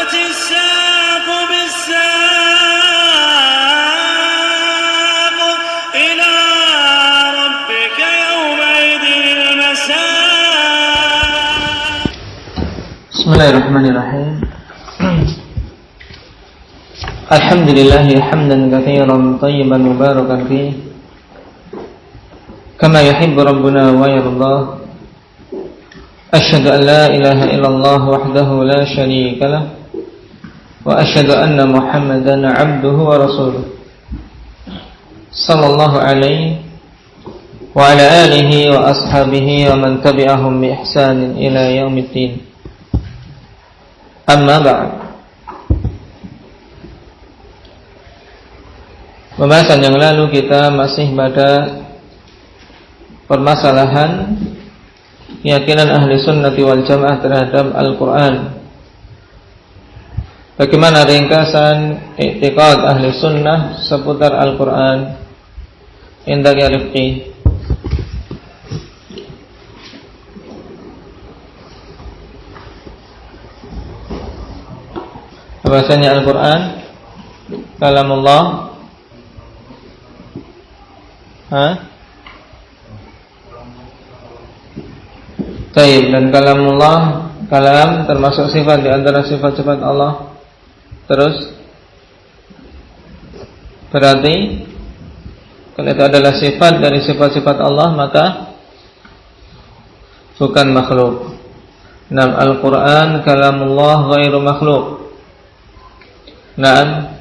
والتفت الساق بالساق إلى ربك يومئذ المساق. Bismillahirrahmanirrahim. Alhamdulillah hamdan katsiran thayyiban mubarakan fihi kama yuhibbu rabbuna wa yarda. Asyhadu an la ilaha illallah wahdahu la syarika lah wa asyhadu anna Muhammadan 'abduhu wa rasuluh sallallahu alaihi wa ala alihi wa ashabihi wa man tabi'ahum bi ihsanin ila yaumiddin. Amma ba'd. Pembahasan yang lalu kita masih pada permasalahan keyakinan ahli sunnati wal jamaah terhadap Al-Quran. Bagaimana ringkasan i'tiqad ahli sunnah seputar Al-Quran inda rifqi. Bahasanya Al-Quran kalamullah. Baik, dan kalamullah, kalam termasuk sifat di antara sifat-sifat Allah. Terus berarti kalau itu adalah sifat dari sifat-sifat Allah, maka bukan makhluk. Nam Al-Quran kalamullah ghairu makhluk. Naam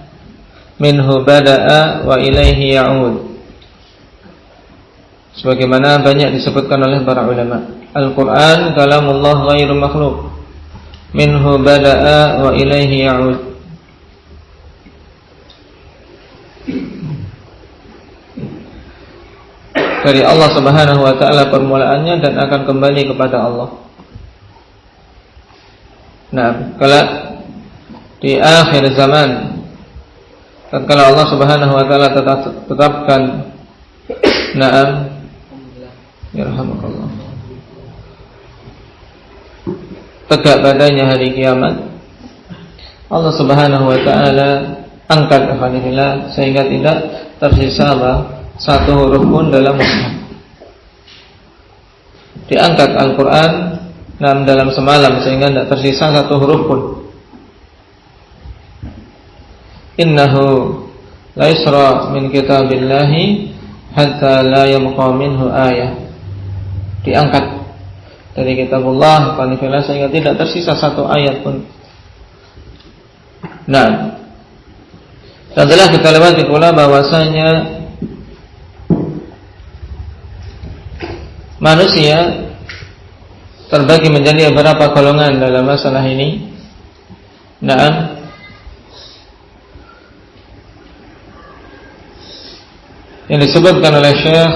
minhu bada'a wa ilaihi ya'ud. Sebagaimana banyak disebutkan oleh para ulama, Al-Quran kalamullah ghairu makhluk, minhu bada'a wa ilaihi ya'ud. Dari Allah subhanahu wa ta'ala permulaannya dan akan kembali kepada Allah. Nah, kalau di akhir zaman, tatkala Allah subhanahu wa ta'ala tetapkan na'am yarhamukallah, tegak padanya hari kiamat, Allah subhanahu wa ta'ala angkat alhamdulillah sehingga tidak tersisa satu huruf pun dalam mushaf. Diangkat Al-Quran dalam semalam sehingga tidak tersisa satu huruf pun. Innahu la yusra min kitabillahi hatta la yabqa minhu ayah. Diangkat dari kitabullah alhamdulillah sehingga tidak tersisa satu ayat pun. Nah, dan telah kita lewati pula bahwasanya manusia terbagi menjadi beberapa golongan dalam masalah ini. Naam, yang disebutkan oleh Syekh,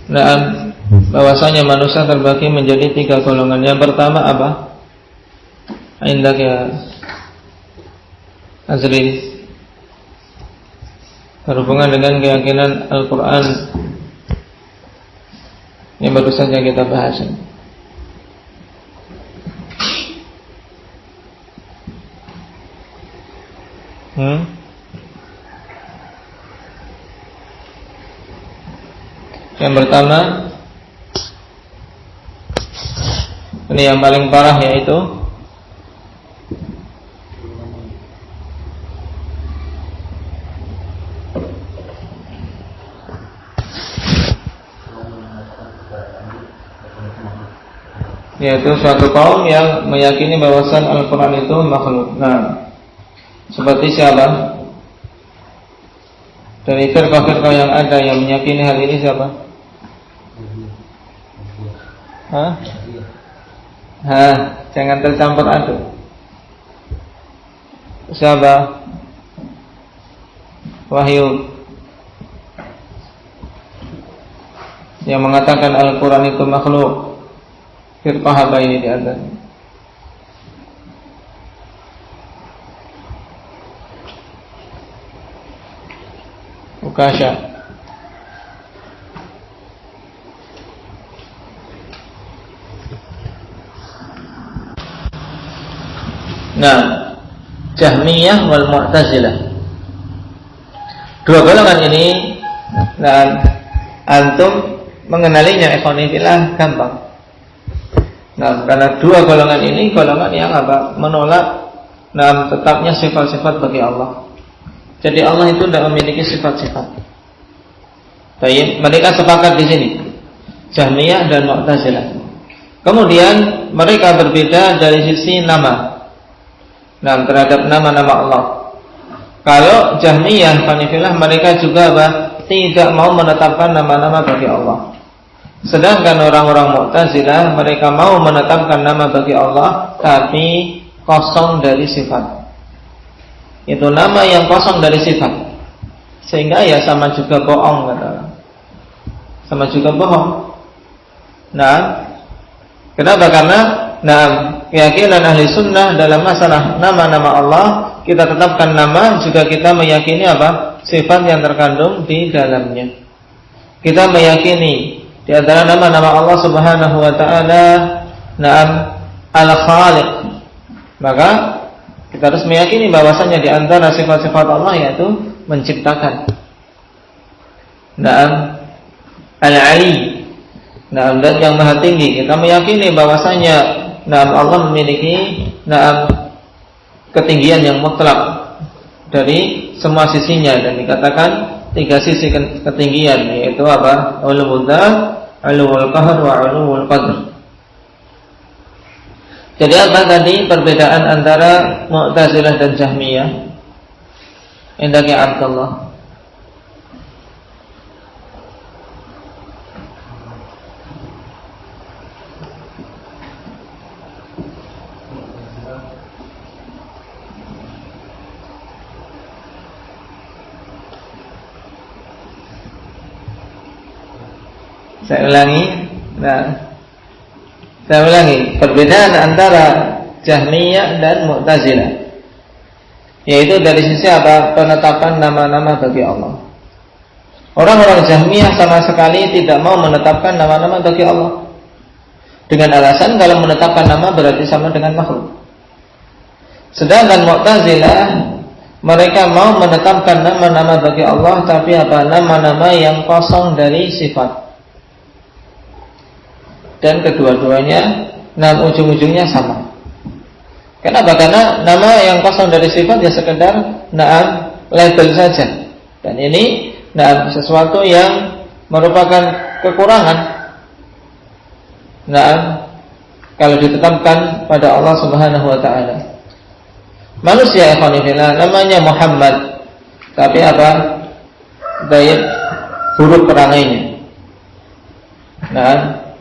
naam, bahwasanya manusia terbagi menjadi 3 golongan. Yang pertama apa? Indak ya Azri, berhubungan dengan keyakinan Al-Quran yang baru saja kita bahas. Yang pertama, ini yang paling parah, yaitu suatu kaum yang meyakini bahwasan Al-Quran itu makhluk. Nah, seperti siapa? Dari firqah-firqah yang ada yang meyakini hal ini siapa? Jangan tercampur aduk. Siapa? Wahyu yang mengatakan Al-Quran itu makhluk. Firqah apa ini di antaranya? Ukasha. Nah, Jahmiyah wal Mu'tazilah. Dua golongan ini dan antum mengenalinya ikhwanillah gampang. Nah, karena dua golongan ini golongan yang menolak tetapnya sifat-sifat bagi Allah. Jadi Allah itu tidak memiliki sifat-sifat. Baik, mereka sepakat di sini. Jahmiyah dan Mu'tazilah. Kemudian mereka berbeda dari sisi nama. Terhadap nama-nama Allah. Kalau Jahmiyah, fanifillah, mereka juga tidak mau menetapkan nama-nama bagi Allah. Sedangkan orang-orang Mu'tazilah, mereka mau menetapkan nama bagi Allah, tapi kosong dari sifat. Itu nama yang kosong dari sifat. Sehingga ya sama juga bohong, kata. Sama juga bohong. Kenapa? Karena keyakinan ahli sunnah dalam masalah nama-nama Allah, kita tetapkan nama, juga kita meyakini sifat yang terkandung di dalamnya. Kita meyakini di antara nama-nama Allah Subhanahu wa taala Al-Khaliq. Maka kita harus meyakini bahwasanya di antara sifat-sifat Allah yaitu menciptakan. Al-Ali. Dan yang maha tinggi, kita meyakini bahwasanya Allah memiliki ketinggian yang mutlak dari semua sisinya, dan dikatakan tiga sisi ketinggian, yaitu ulul dzat, ulul qahr wa ulul qadr. Jadi tadi perbedaan antara Mu'tazilah dan Jahmiyah? Indaki Abdullah. Saya ulangi, perbedaan antara Jahmiyah dan Mu'tazilah, yaitu dari sisi penetapan nama-nama bagi Allah. Orang-orang Jahmiyah sama sekali tidak mau menetapkan nama-nama bagi Allah, dengan alasan kalau menetapkan nama berarti sama dengan makhluk. Sedangkan Mu'tazilah, mereka mau menetapkan nama-nama bagi Allah, tapi nama-nama yang kosong dari sifat. Dan kedua-duanya ujung-ujungnya sama. Kenapa? Karena nama yang kosong dari sifat ya sekedar label saja. Dan ini sesuatu yang merupakan kekurangan. Kalau ditetapkan pada Allah Subhanahu wa taala. Manusia ikhwanillah namanya Muhammad, tapi baik huruf perangainya.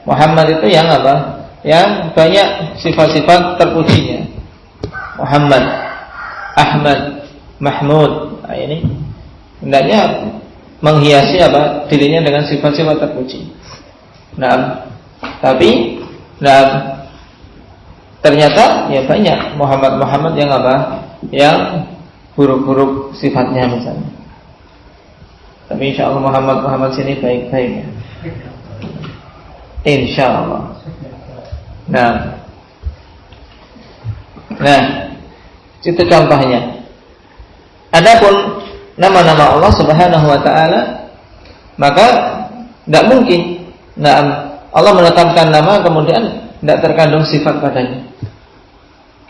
Muhammad itu yang yang banyak sifat-sifat terpujinya. Muhammad, Ahmad, Mahmud. Ini hendaknya menghiasi dirinya dengan sifat-sifat terpuji. Tapi ternyata ya banyak Muhammad yang yang huruf-huruf sifatnya misalnya. Tapi insyaallah Muhammad sini baik-baik. Insyaallah. Itu contohnya. Adapun nama-nama Allah Subhanahu wa taala, maka tidak mungkin Allah menetapkan nama kemudian tidak terkandung sifat padanya.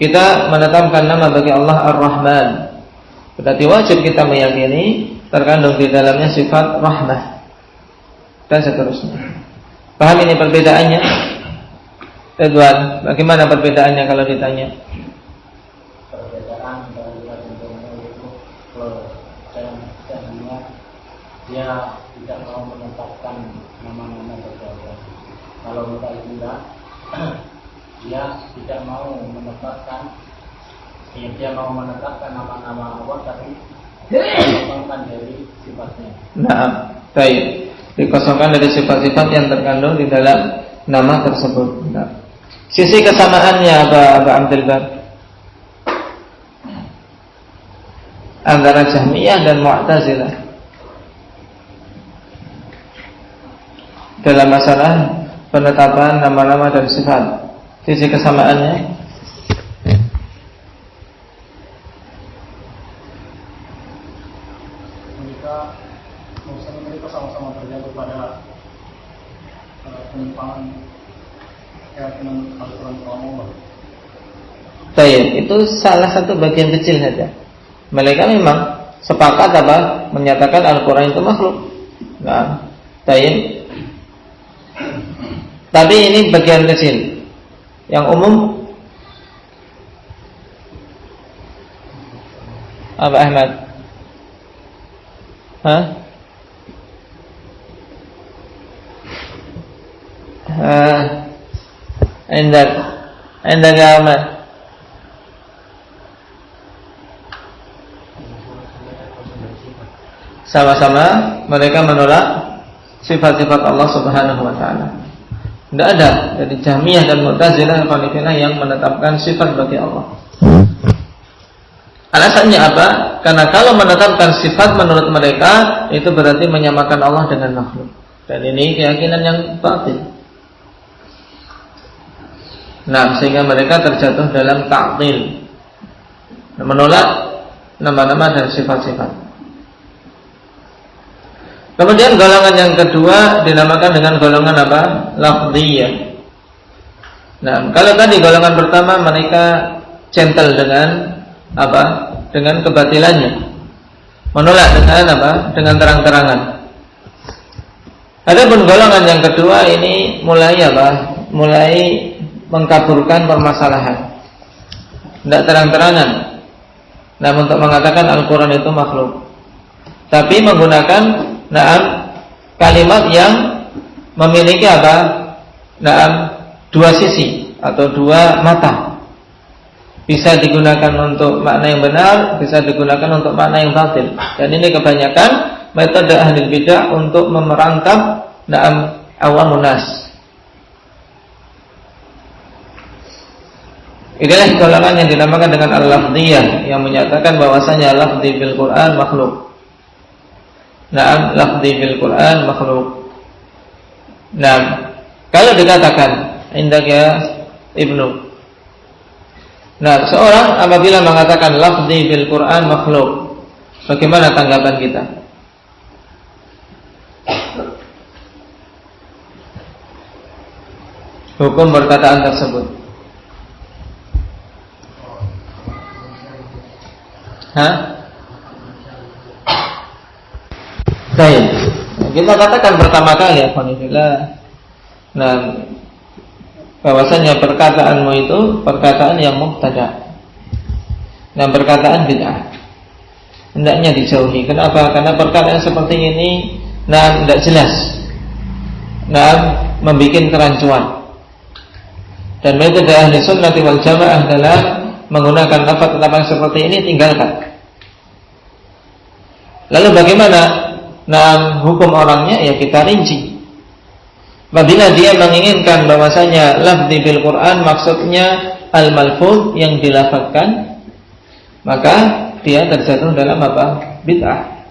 Kita menetapkan nama bagi Allah Ar-Rahman, berarti wajib kita meyakini terkandung di dalamnya sifat rahmah dan seterusnya. Paham ini perbedaannya? Ridwan, bagaimana perbedaannya kalau ditanya? Perbedaan dari contohnya itu Jahmiyah, dia tidak mau menetapkan nama-nama bagi Allah. Kalau Mu'tazilah, dia tidak mau menetapkan, dia mau menetapkan nama-nama Allah tapi dikosongkan dari sifatnya. Baik. Dikosongkan dari sifat-sifat yang terkandung di dalam nama tersebut. Sisi kesamaannya Aba Abdul Bar antara Jahmiyah dan Mu'tazilah dalam masalah penetapan nama-nama dan sifat. Sisi kesamaannya mereka sama-sama terjatuh pada penyimpangan keyakinan Al-Quran Allah. Baik, itu salah satu bagian kecil saja. Mereka memang sepakat menyatakan Al-Quran itu makhluk. Nah, baik. Tapi ini bagian kecil. Yang umum apa Ahmad? Hah? Anda Ahmad? Sama-sama mereka menolak sifat-sifat Allah Subhanahu wa taala. Tidak ada dari Jahmiyah dan Mu'tazilah yang menetapkan sifat bagi Allah. Alasannya apa? Karena kalau menetapkan sifat menurut mereka itu berarti menyamakan Allah dengan makhluk. Dan ini keyakinan yang batil. Nah, sehingga mereka terjatuh dalam ta'til, menolak nama-nama dan sifat-sifat. Kemudian golongan yang kedua dinamakan dengan golongan apa? Lafdhiyah. Nah, kalau tadi golongan pertama mereka gentle dengan apa? Dengan kebatilannya. Menolak dengan apa? Dengan terang-terangan. Adapun golongan yang kedua ini mulai apa? Mulai mengkaburkan permasalahan. Tidak terang-terangan. Nah, untuk mengatakan Al-Quran itu makhluk, tapi menggunakan kalimat yang memiliki apa? Dua sisi atau dua mata. Bisa digunakan untuk makna yang benar, bisa digunakan untuk makna yang batil. Dan ini kebanyakan metode ahli bidah untuk memerangkap awamun nas. Inilah golongan yang dinamakan dengan al-lafdhiyah, yang menyatakan bahwasanya lafdhi bil Quran makhluk. Lafdhi bil Quran makhluk. Kalau dikatakan indaka Ibnu, seorang apabila mengatakan lafdhi bil Quran makhluk, bagaimana tanggapan kita? Hukum perkataan tersebut. Baik. Kita katakan pertama kali ya, bahwasanya perkataanmu itu perkataan yang mubtada' dan perkataan bid'ah. Hendaknya dijauhi. Kenapa? Karena perkataan seperti ini tidak jelas. Membuat kerancuan. Dan metode ahli sunnati wal jamaah adalah menggunakan lafaz-lafaz seperti ini tinggalkan. Lalu bagaimana hukum orangnya? Ya kita rinci. Apabila dia menginginkan bahwasanya lafzi bil Quran maksudnya al-malfuz yang dilafazkan, maka dia terjatuh dalam apa? Bid'ah.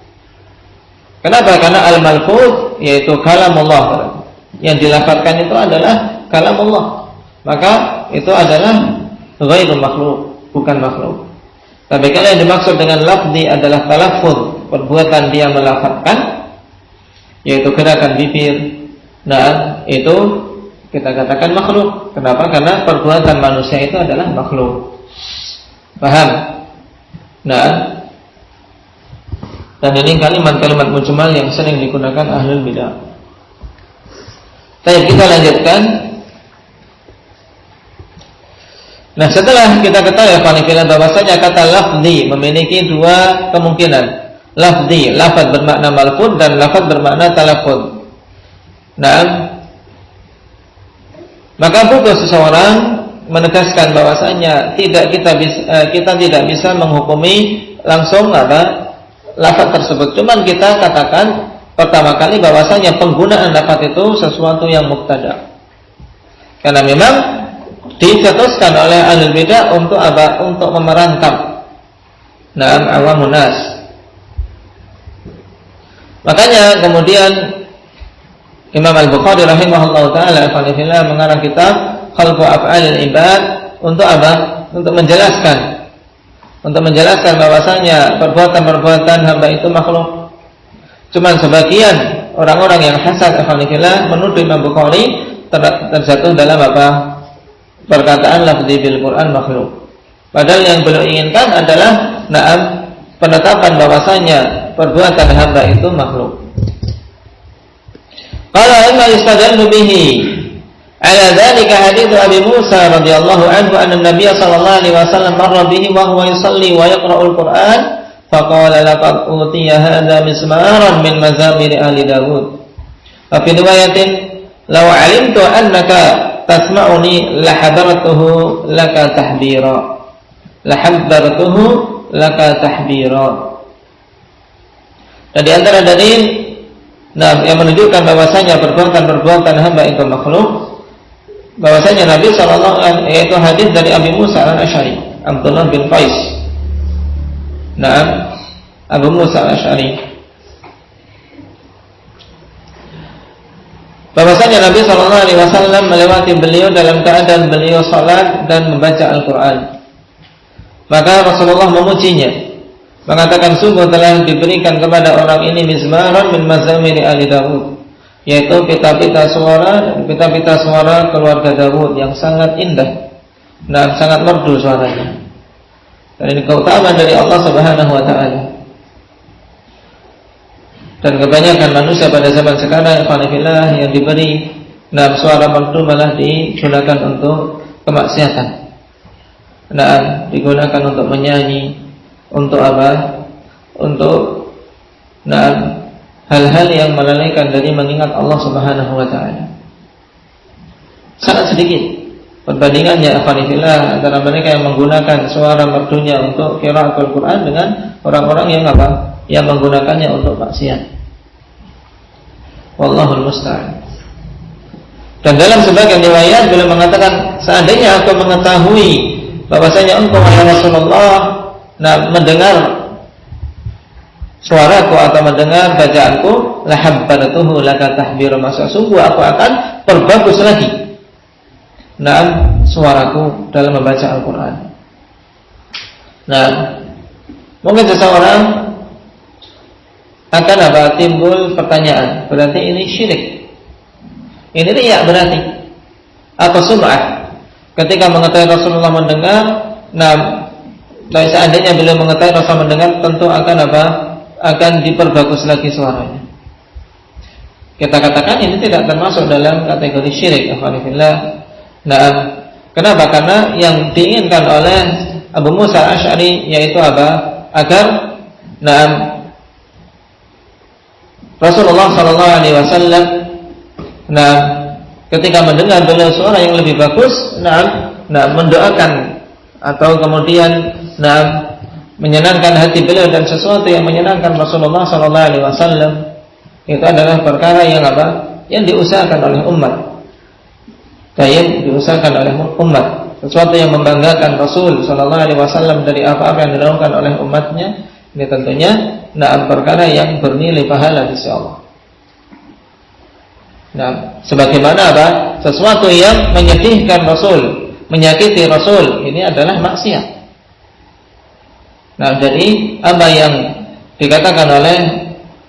Kenapa? Karena al-malfuz yaitu kalamullah. Yang dilafazkan itu adalah kalamullah. Maka itu adalah ghairu makhluk, bukan makhluk. Tapi kalau yang dimaksud dengan lafzi adalah talaffuz, perbuatan dia melafazkan, yaitu gerakan bibir, itu kita katakan makhluk. Kenapa? Karena perbuatan manusia itu adalah makhluk. Paham? Dan ini kalimat-kalimat mujmal yang sering digunakan ahlul bidah. Baik, kita lanjutkan. Setelah kita ketahui bahwasanya kata lafzi memiliki dua kemungkinan. Lafzi, lafaz bermakna malfuz, dan lafaz bermakna talaffuz. Maka butuh seseorang menegaskan bahwasanya kita tidak bisa menghukumi langsung lafaz tersebut. Cuman kita katakan pertama kali bahwasanya penggunaan lafaz itu sesuatu yang mubtada'. Karena memang dicetuskan oleh ahlul bidah untuk apa? Untuk memerangkap awamun nas. Makanya kemudian Imam Al-Bukhari rahimahullah ta'ala mengarang kitab Khalqu Af'alil Ibad untuk apa? Untuk menjelaskan bahwasanya perbuatan-perbuatan hamba itu makhluk. Cuman sebagian orang-orang yang hasad akhwanillah menuduh Imam Bukhari terjatuh dalam apa? Perkataan lafzi bil Quran makhluk. Padahal yang beliau inginkan adalah penetapan bahwasanya perbuatan hamba itu makhluk. Qala amma yustadallu bihi ala dzalika hadits Abi Musa radhiyallahu anhu anna Nabiy sallallahu alaihi wasallam marra bihi wa huwa yusalli wa yaqra'ul Qur'an faqala laqad utiya hadza mismaran min mazamir ahli Dawud. Wa fi riwayatin law 'alimtu annaka tasma'uni la hadartuhu laka tahbira. La hadartuhu laka tahbira. Dan di antara dalil yang menunjukkan bahwasanya perbuatan hamba itu makhluk, bahwasanya Nabi sallallahu alaihi wasallam, yaitu hadis dari Abi Musa al-Asy'ari, Abdullah bin Qais. Abu Musa al-Asy'ari, bahwasanya Nabi sallallahu alaihi wasallam melewati beliau dalam keadaan beliau salat dan membaca Al-Qur'an. Maka Rasulullah memujinya, mengatakan sungguh telah diberikan kepada orang ini mizmaran min mazamiri ahli Dawud, yaitu pita-pita suara keluarga Dawud yang sangat indah dan sangat merdu suaranya. Dan ini keutamaan dari Allah Subhanahu wa taala. Dan kebanyakan manusia pada zaman sekarang ikhwanillah yang diberi suara merdu malah digunakan untuk kemaksiatan. Digunakan untuk menyanyi, untuk apa? Untuk hal-hal yang melalaikan dari mengingat Allah Subhanahu wa taala. Sangat sedikit perbandingannya akhwanillah antara mereka yang menggunakan suara merdunya untuk qiraatul Quran dengan orang-orang yang apa? Yang menggunakannya untuk maksiat. Wallahul musta'an. Dan dalam sebagian riwayat beliau mengatakan, seandainya aku mengetahui bahwasanya engkau wahai Rasulullah mendengar suaraku atau mendengar bacaanku, la habbaratuhu laka tahbira, maka sungguh aku akan perbagus lagi suaraku dalam membaca Al-Quran. Mungkin seseorang akan timbul pertanyaan, berarti ini syirik, ini riya berarti, atau sum'ah. Ketika mengetahui Rasulullah mendengar, seandainya beliau mengetahui Rasul mendengar, tentu akan akan diperbagus lagi suaranya. Kita katakan ini tidak termasuk dalam kategori syirik. Kenapa? Karena yang diinginkan oleh Abu Musa al-Asy'ari yaitu agar Rasulullah sallallahu alaihi wasallam ketika mendengar beliau suara yang lebih bagus, mendoakan atau kemudian menyenangkan hati beliau, dan sesuatu yang menyenangkan Rasulullah sallallahu alaihi wasallam itu adalah perkara yang yang diusahakan oleh umat. Diusahakan oleh umat, sesuatu yang membanggakan Rasul sallallahu alaihi wasallam dari apa-apa yang dilakukan oleh umatnya. Ini tentunya perkara yang bernilai pahala di sisi Allah. Sebagaimana sesuatu yang menyedihkan Rasul, menyakiti Rasul, ini adalah maksiat. Jadi apa yang dikatakan oleh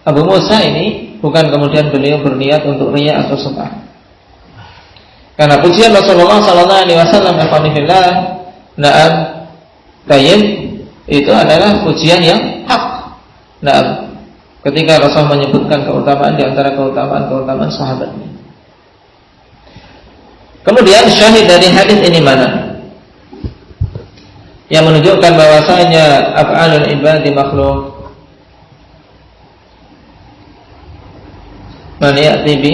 Abu Musa ini bukan kemudian beliau berniat untuk riya atau sum'ah. Karena pujian Rasulullah sallallahu alaihi wasallam itu adalah pujian yang hak. Ketika Rasul menyebutkan keutamaan di antara keutamaan sahabatnya. Kemudian syahid dari hadis ini mana? Yang menunjukkan bahwasanya af'alul ibadi makhluk. Man ya'ti bi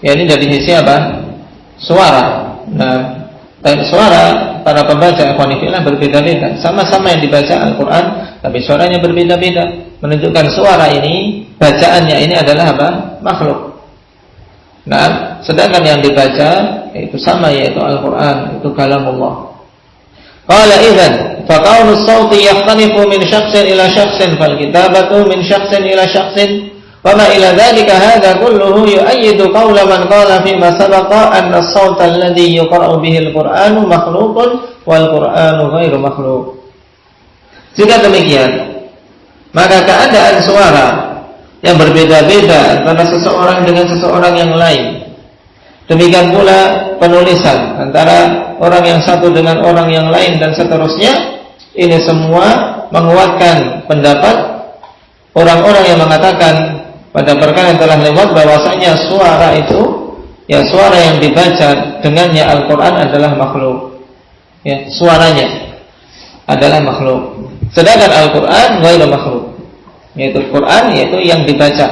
ini dari sisi suara. Suara para pembaca ikhwanillah berbeda-beda. Sama-sama yang dibaca Al-Quran, tapi suaranya berbeda-beda. Menunjukkan suara ini, bacaannya ini adalah makhluk. Sedangkan yang dibaca itu sama, yaitu Al-Quran, itu kalamullah. Qala idzan fa qawlu as-sawti yakhtalifu min syakhsin ila syakhsin fal kitabatu min syakhsin ila syakhsin Fama ila dzalika hadza kulluhu yu'ayyidu qawla man qala fi ma sabaqa anna as-sawta alladhi yuqra'u bihi al-Qur'anu makhluqun wal Qur'anu ghairu makhluq. Jika demikian, maka keadaan suara yang berbeda-beda antara seseorang dengan seseorang yang lain, demikian pula penulisan antara orang yang satu dengan orang yang lain dan seterusnya, ini semua menguatkan pendapat orang-orang yang mengatakan pada perkara yang telah lewat bahwasanya suara itu, ya suara yang dibaca dengannya Al-Quran adalah makhluk, ya suaranya adalah makhluk. Sedangkan Al-Quran ghairu makhluk, yaitu Quran yaitu yang dibaca.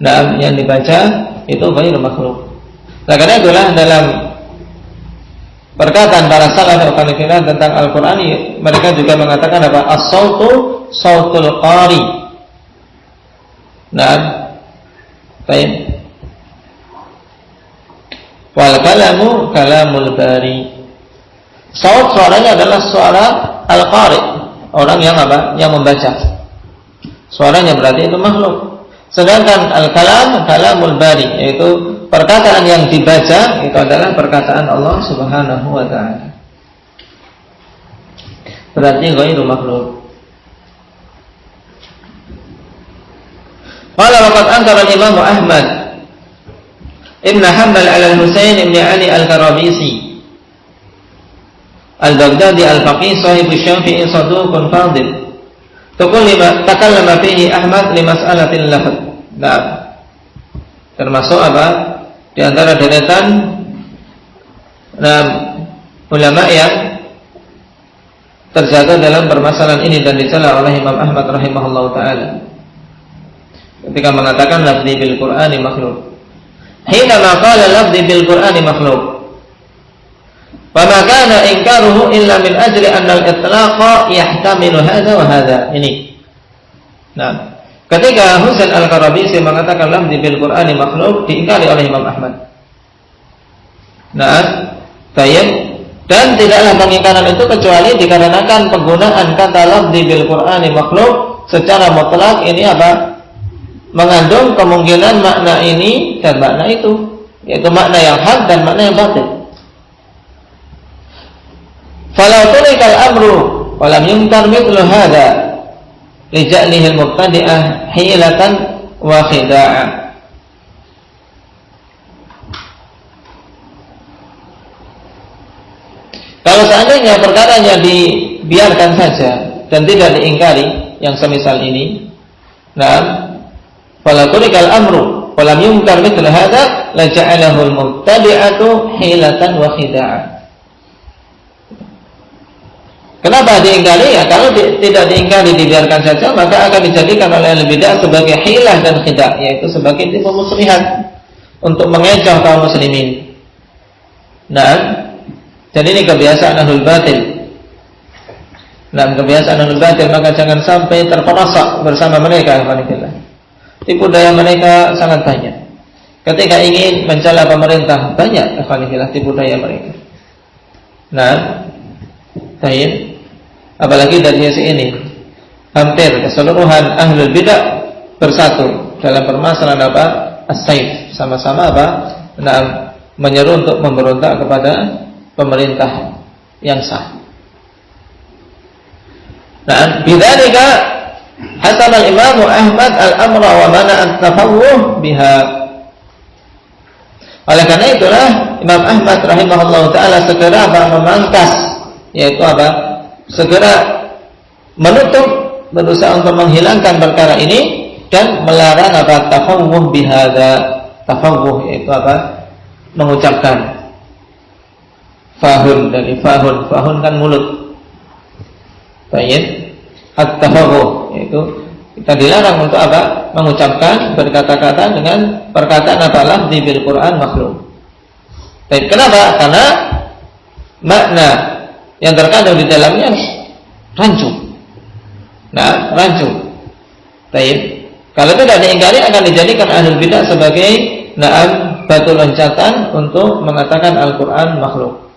Nah, yang dibaca itu ghairu makhluk. Nah, karena itulah dalam perkataan para salaf tentang Al-Quran, mereka juga mengatakan apa? As-sautu sautul qari. Nah, baik. Wal kalamu kalamul bari. Saut suaranya adalah suara al-qari, orang yang apa? Yang membaca. Suaranya berarti itu makhluk. Sedangkan al-kalam kalamul bari, yaitu perkataan yang dibaca itu adalah perkataan Allah Subhanahu wa taala. Berarti ghairu makhluk. Qala waqad ankara al-Imam Ahmad Ibn Hanbal ala al-Husain ibn Ali al-Karabisi al-Baghdadi al-Faqih sahib Syafi'i saduqun fadil. Takallama fihi Ahmad li mas'alatil lafz. Nah, termasuk apa? Di antara deretan ulama yang terjaga dalam permasalahan ini dan dicela oleh Imam Ahmad rahimahullahu taala ketika mengatakan lafzi bil Qur'ani makhluk. Hina ma qala lafzi bil Qur'ani makhluk, fa ma kana inkaruhu illa min ajli anna al-itlaqa yahtamilu hadza wa hadza. Ini. Nah, ketika Husain al-Karabisi mengatakan lafzi bil Qur'ani makhluk, diingkari oleh Imam Ahmad. Nah, baik. Dan tidaklah pengingkaran itu kecuali dikarenakan penggunaan kata lafzi bil Qur'ani makhluk secara mutlak ini apa? Mengandung kemungkinan makna ini dan makna itu, yaitu makna yang hak dan makna yang batil. Falau turikal amru walam yumtar mithlu hadza li ja'lihi al-mubtadi'ah hilatan wa khida'ah. Kalau seandainya perkaranya dibiarkan saja dan tidak diingkari yang semisal ini, nah, fala turikal amru walam yumkar mithlu hadza la ja'alahu al-mubtadi'atu hilatan wa khida'ah. Kenapa diingkari? Ya, kalau tidak diingkari dibiarkan saja, maka akan dijadikan oleh al-bid'ah sebagai hilah dan khida', yaitu sebagai tipu muslihat untuk mengecoh kaum muslimin. Nah, jadi ini kebiasaan ahlul batil. Nah, kebiasaan ahlul batil, maka jangan sampai terperosok bersama mereka. Tipu daya mereka sangat banyak. Ketika ingin mencela pemerintah, banyak tipu daya mereka. Nah, baik. Apalagi dari sisi ini, hampir keseluruhan ahlul bidah bersatu dalam permasalahan apa? As-saif, sama-sama apa? Nah, menyeru untuk memberontak kepada pemerintah yang sah. Nah, bidzalika hasan al-Imam Ahmad al-amra wa mana at-tafawwuh biha. Oleh karena itulah Imam Ahmad rahimahullahu taala segera memangkas, yaitu apa? Segera menutup, berusaha untuk menghilangkan perkara ini dan melarang apa? Tafawwuh bihadza. Tafawwuh yaitu apa? Mengucapkan fahun dari fahun. Fahun kan mulut. Baik. At-tafawwuh yaitu kita dilarang untuk apa? Mengucapkan berkata-kata dengan perkataan apa? Lafzi bil Quran makhluk. Baik, kenapa? Karena makna yang terkandung di dalamnya rancu. Nah, rancu. Baik. Kalau tidak diingkari akan dijadikan ahlul bidah sebagai batu loncatan untuk mengatakan Al-Quran makhluk,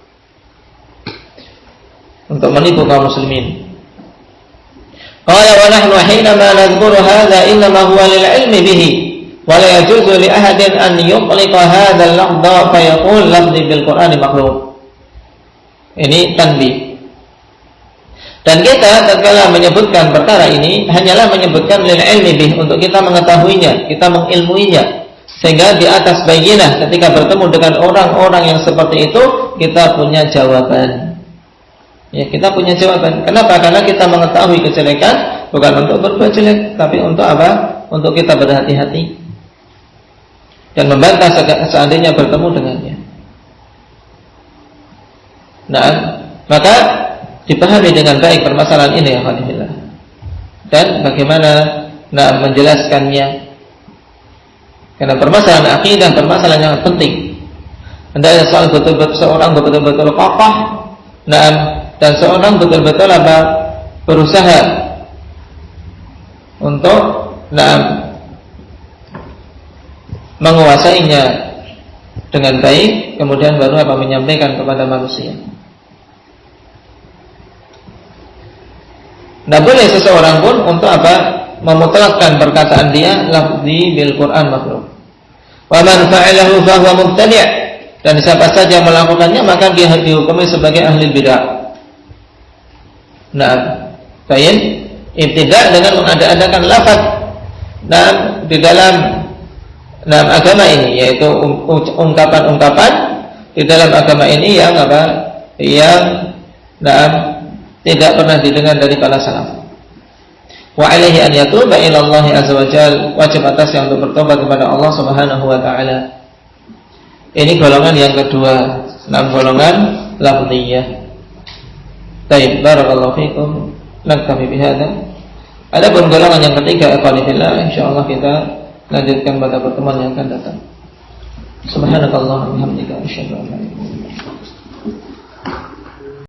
untuk menipu kaum muslimin. Qala wa nahnu hinama nadhkuru hadha innama huwa lil ilmi bihi wa la yajuzu li ahadin an yuqliqa hadha al-lafdha fa yaqul lafzi bil Qur'ani makhluq. Ini tanbih. Dan kita tatkala menyebutkan perkara ini hanyalah menyebutkan lil ilmi bih, untuk kita mengetahuinya, kita mengilmuinya, sehingga di atas bayyinah ketika bertemu dengan orang-orang yang seperti itu kita punya jawaban. Ya, kita punya jawaban. Kenapa? Karena kita mengetahui kejelekan bukan untuk berbuat jelek, tapi untuk apa? Untuk kita berhati-hati dan membantah seandainya bertemu dengannya. Nah, maka dipahami dengan baik permasalahan ini ya Alhamdulillah. Dan bagaimana menjelaskannya. Karena permasalahan akidah permasalahan yang penting. Hendaknya seorang betul-betul kokoh, dan seorang betul-betul berusaha untuk menguasainya dengan baik, kemudian baru menyampaikan kepada manusia. Tidak boleh seseorang pun untuk memutlakkan perkataan dia lafzi bil Quran makhluk. Wa man fa'alahu fa huwa mubtadi', dan siapa saja melakukannya maka dia dihukumi sebagai ahli bid'ah. Baik, ibtidah dengan mengada-adakan lafaz di dalam agama ini, yaitu ungkapan-ungkapan di dalam agama ini yang tidak pernah didengar dari para salaf. Wa alaihi an yatuba ila Allah azza wa jalla, wajib atas yang untuk bertobat kepada Allah Subhanahu wa taala. Ini golongan yang kedua, golongan lafziyah. Baik, barakallahu fikum. Naktafi bihadza. Adapun golongan yang ketiga, ikhwanillah, insyaallah kita lanjutkan pada pertemuan yang akan datang. Subhanakallahumma wa bihamdika asyhadu an la ilaha illa anta